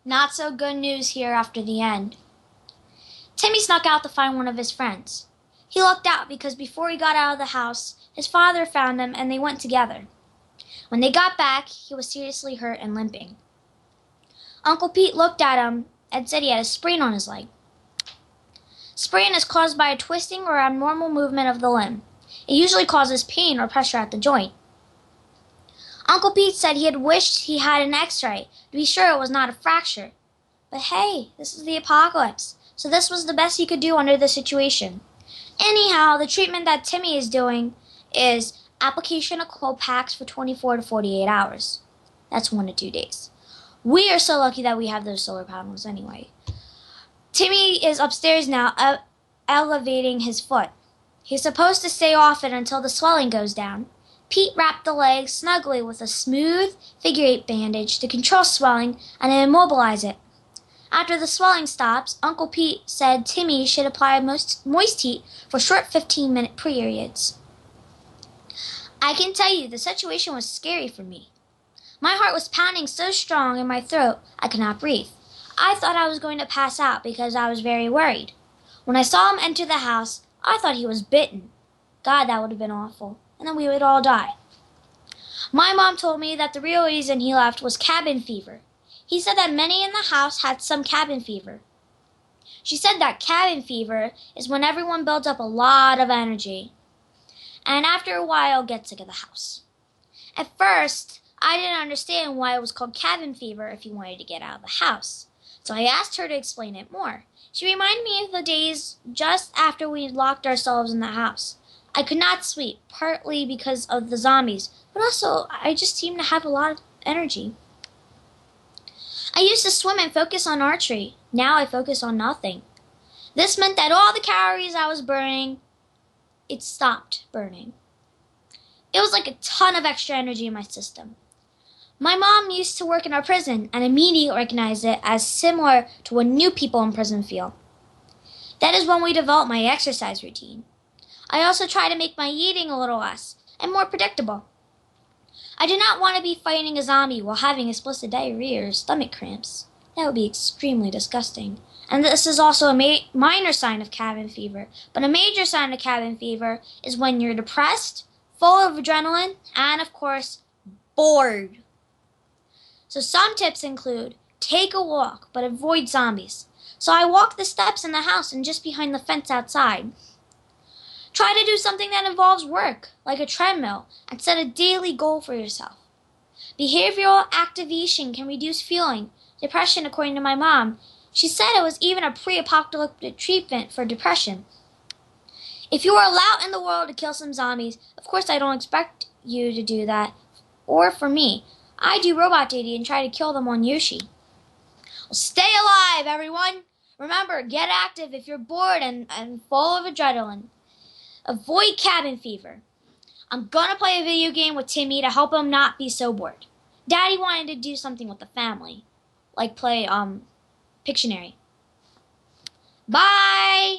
Not so good news here after the end. Timmy snuck out to find one of his friends. He lucked out because before he got out of the house, his father found him and they went together. When they got back, he was seriously hurt and limping. Uncle Pete looked at him and said he had a sprain on his leg. Sprain is caused by a twisting or abnormal movement of the limb. It usually causes pain or pressure at the joint. Uncle Pete said he had wished he had an x-ray to be sure it was not a fracture. But hey, this is the apocalypse, so this was the best he could do under the situation. Anyhow, the treatment that Timmy is doing is application of cold packs for 24 to 48 hours. That's 1 to 2 days. We are so lucky that we have those solar panels anyway. Timmy is upstairs now, elevating his foot. He's supposed to stay off it until the swelling goes down. Pete wrapped the leg snugly with a smooth figure-8 bandage to control swelling and immobilize it. After the swelling stops, Uncle Pete said Timmy should apply moist heat for short 15-minute periods. I can tell you the situation was scary for me. My heart was pounding so strong in my throat I could not breathe. I thought I was going to pass out because I was very worried. When I saw him enter the house, I thought he was bitten. God, that would have been awful. And then we would all die. My mom told me that the real reason he left was cabin fever. He said that many in the house had some cabin fever. She said that cabin fever is when everyone builds up a lot of energy and after a while gets sick of the house. At first, I didn't understand why it was called cabin fever if you wanted to get out of the house. So I asked her to explain it more. She reminded me of the days just after we locked ourselves in the house. I could not sleep, partly because of the zombies, but also I just seemed to have a lot of energy. I used to swim and focus on archery. Now I focus on nothing. This meant that all the calories I was burning, it stopped burning. It was like a ton of extra energy in my system. My mom used to work in our prison and immediately recognized it as similar to what new people in prison feel. That is when we developed my exercise routine. I also try to make my eating a little less and more predictable. I do not want to be fighting a zombie while having explicit diarrhea or stomach cramps. That would be extremely disgusting. And this is also a minor sign of cabin fever. But a major sign of cabin fever is when you're depressed, full of adrenaline, and of course, bored. So some tips include take a walk, but avoid zombies. So I walk the steps in the house and just behind the fence outside. Try to do something that involves work, like a treadmill, and set a daily goal for yourself. Behavioral activation can reduce feeling depression, according to my mom. She said it was even a pre-apocalyptic treatment for depression. If you are allowed in the world to kill some zombies, of course I don't expect you to do that, or for me. I do robot duty and try to kill them on Yoshi. Well, stay alive, everyone! Remember, get active if you're bored and full of adrenaline. Avoid cabin fever. I'm gonna play a video game with Timmy to help him not be so bored. Daddy wanted to do something with the family, like play Pictionary. Bye!